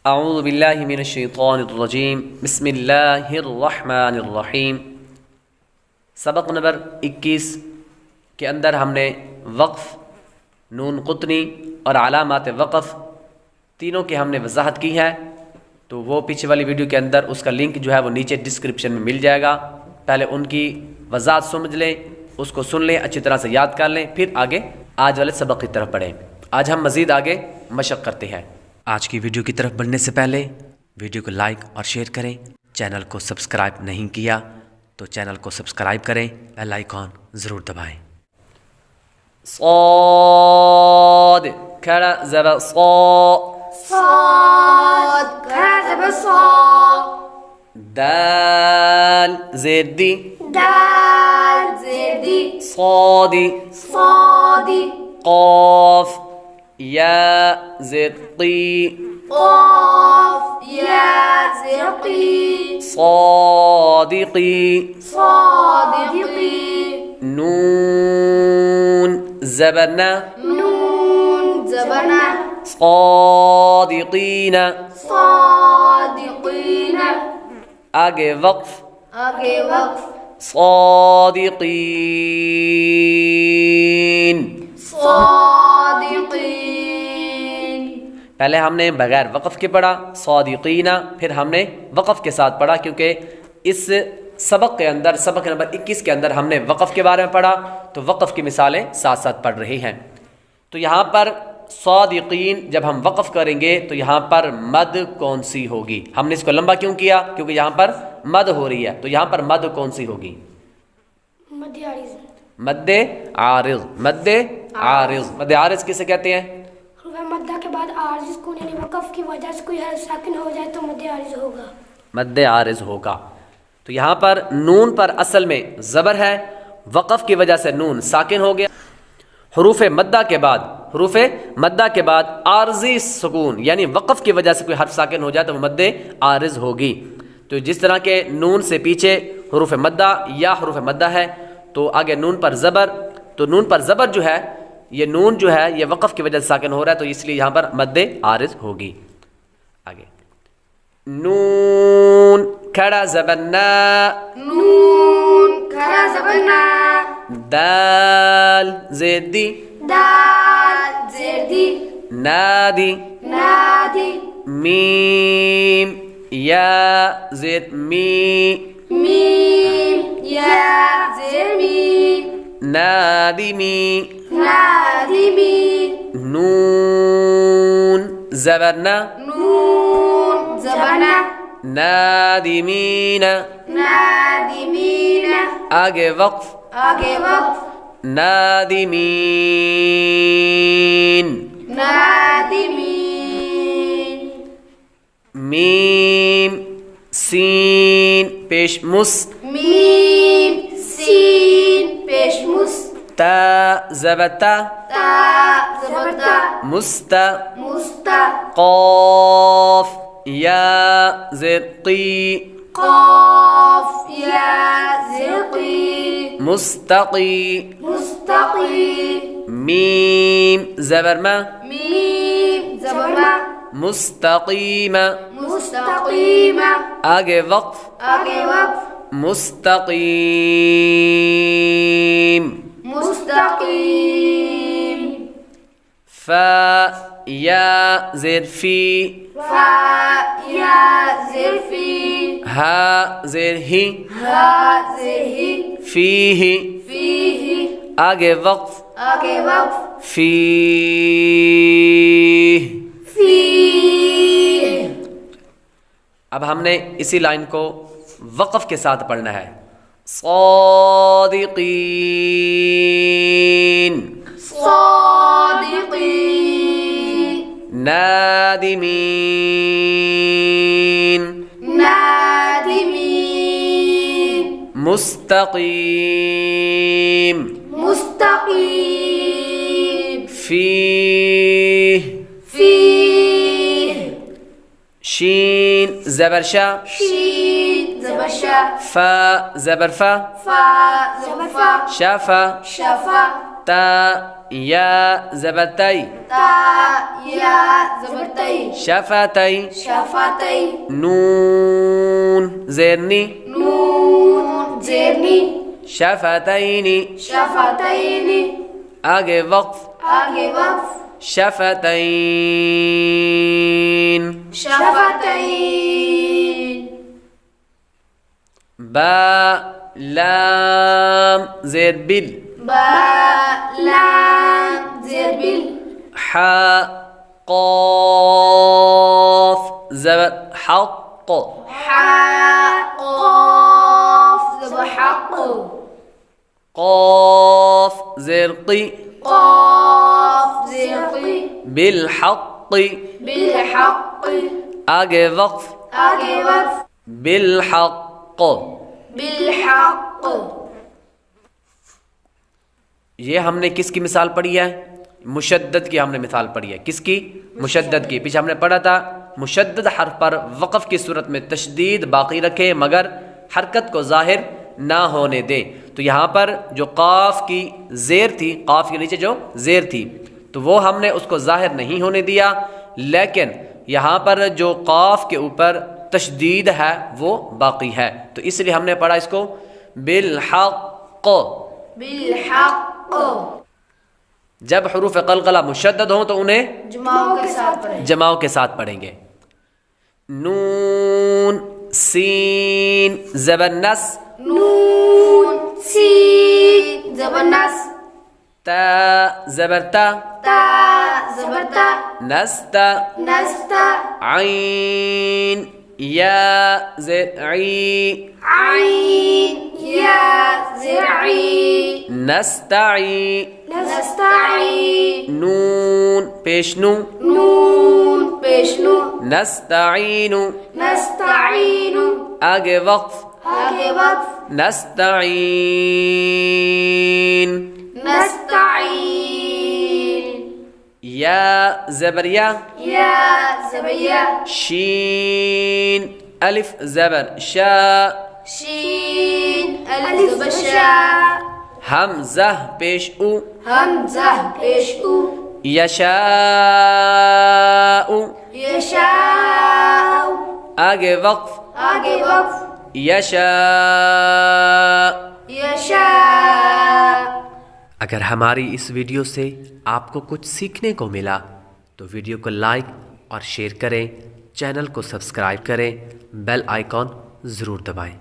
अऊज़ु बिल्लाहि मिनश्शैतानिर्रजीम बिस्मिल्लाहिर्रहमानिर्रहीम। सबक नंबर 21 के अंदर हमने वक़्फ़, नून क़ुतनी और अलामात वक़्फ़ तीनों की हमने वजाहत की है। तो वो पीछे वाली वीडियो के अंदर उसका लिंक जो है वो नीचे डिस्क्रिप्शन में मिल जाएगा। पहले उनकी वजाहत समझ लें, उसको सुन लें, अच्छी तरह से याद कर लें, फिर आगे आज वाले सबक की तरफ बढ़ें। आज हम मज़ीद आगे मशक़ करते हैं। आज की वीडियो की तरफ बढ़ने से पहले वीडियो को लाइक और शेयर करें। चैनल को सब्सक्राइब नहीं किया तो चैनल को सब्सक्राइब करें, बेल आइकॉन ज़रूर दबाएं। صاد खड़ा ज़बर صا صاد खड़ा ज़बर صا दाल ज़ेर दी दाल ज़ेर दी صادي صادي قاف या ज़ेर क़ी قاف या ज़ेर क़ी صادقي صادقي नून ज़बरना नून ज़बरना صادقين صادقين आगे वक़्फ़ आगे वक़्फ़ صادقين صادقين। पहले हमने बगैर वक़्फ़ के पढ़ा صادقين, फिर हमने वक़्फ़ के साथ पढ़ा क्योंकि इस सबक के अंदर सबक नंबर 21 के अंदर हमने वक़्फ़ के बारे में पढ़ा, तो वक़्फ़ की मिसालें साथ साथ पढ़ रहे हैं। तो यहाँ पर सादिकीन जब हम वक़्फ़ करेंगे तो यहाँ पर मद कौन सी होगी? हमने इसको लंबा क्यों किया? क्योंकि यहाँ पर मद हो रही है। तो यहाँ पर मद कौन सी होगी? मद्दे आरिज़। मद्दे आरिज़, मद्दे आरिज़ किसे कहते हैं? मद्दा के बाद आरिज़ को यानी वक़्फ़ की वजह से कोई हर्फ साकिन हो जाए तो मद्दे आरिज़ होगा। मद्दे आरिज़ होगा। तो यहाँ पर नून पर असल में ज़बर है, वक़्फ़ की वजह से नून साकिन हो गया। हरूफ मद्दा के बाद आर्जी सुकून यानी वक़्फ़ की वजह से कोई हर्फ साकिन हो जाए तो वो मद्दे आरिज़ होगी। तो जिस तरह के नून से पीछे हरूफ मद्दा या हरूफ मद्दा है तो आगे नून पर ज़बर, तो नून पर ज़बर जो है ये नून जो है ये वक़्फ़ की वजह से साकिन हो रहा है, तो इसलिए यहाँ पर मद्दे आरिज़ होगी। आगे नून खड़ा ज़बरना नून खड़ा ज़बरना दाल ज़ेर दी दाल ज़ेर दी नादी नादी मीम या ज़ेर मी मीम या ज़ेर मी नादिमी नादिमी नून ज़बरना नून ज़बरना नादिमीना नादिमीना आगे वक़्फ़ नादिमीन नादिमीन मीम सीन पेश मुस मीम सीन पेश मुस ता ज़बता ता ज़बता मुस्ता मुस्ता क़ाफ या ज़ेर क़ी क़ाफ या ज़ेर क़ी मुस्तक़ी मुस्तक़ी मीम ज़बरमा मीम ज़बरमा मुस्तक़ीमा मुस्तक़ीमा आगे वक़्फ़ मुस्तक़ीम मुस्तक़ीम फ़ा या ज़ेर फ़ी फ़ा या ज़ेर फ़ी हा ज़ेर ही हा ज़ेर ही फ़ीही फ़ीही आगे वक़्फ़ फ़ीह। फ़ीह। अब हमने इसी लाइन को वक़्फ़ के साथ पढ़ना है। सादिक़ीन सादिक़ीन नादिमीन नादिमीन मुस्तक़ीम मुस्तक़ीम फ़ीह फ़ीह। शीन ज़बर शा शीन ज़बर शा फ़ा ज़बर फ़ा फ़ा ज़बर फ़ा शफ़ा शफ़ा ता या ज़बर तई, ता या ज़बर तई, शफ़तई, शफ़तई, नून ज़ेरनी, नून ज़ेरनी, शफ़तैनी, शफ़तैनी, आगे वक्फ, आगे वक्फ, शफ़तैन, शफ़तैन, बा लाम ज़ेर बिल, बा लाम ज़ेर बिल, हा क़ाफ़ ज़बर हक़, हा क़ाफ़ ज़बर हक़, क़ाफ़ ज़ेर क़ी, क़ाफ़ ज़ेर क़ी, बिल हक़्क़ि, बिल हक़्क़, आगे वक्फ, आगे वक्फ, बिल हक़्क़। बिल हक़्क़। ये हमने किसकी मिसाल पढ़ी है? मुशद्दद की हमने मिसाल पढ़ी है। किसकी? मुशद्दद की। पीछे हमने पढ़ा था मुशद्दद हर्फ पर वक़फ़ की सूरत में तशदीद बाकी रखे मगर हरकत को ज़ाहिर ना होने दे। तो यहाँ पर जो क़ाफ़ की ज़ेर थी, क़ाफ़ के नीचे जो ज़ेर थी, तो वो हमने उसको ज़ाहिर नहीं होने दिया, लेकिन यहाँ पर जो क़ाफ़ के ऊपर तशदीद है वो बाकी है। तो इसलिए हमने पढ़ा इसको बिल हक़्क़। बिल हक़्क़। जब हुरूफ़ क़लक़ला मुशद्दद हों तो उन्हें जमाओं के साथ पढ़ें। जमाओं के साथ पढ़ेंगे। नून सीन ज़बर नस, नून सीन ज़बर नस, ता ज़बर ता, ता ज़बर ता, नस्ता, नस्ता, ऐन या ज़ेर ई, आइन या ज़ेर ई, नस्तई, नस्तई, नून पेशनू, नून पेशनू, नस्तईनु, नस्तईनु, आगे वक्फ, आगे वक्फ, नस्तईन, नस्तईन, या ज़बरिया, या ज़बरिया, शीन अलिफ ज़बर शा, शीन अलिफ ज़बर शा, हमज़ा पेश उ, हमज़ा पेश उ, यशाउ, यशाउ, आगे वक्फ, आगे वक्फ, यशा। यशा। अगर हमारी इस वीडियो से आपको कुछ सीखने को मिला तो वीडियो को लाइक और शेयर करें, चैनल को सब्सक्राइब करें, बेल आइकॉन ज़रूर दबाएं।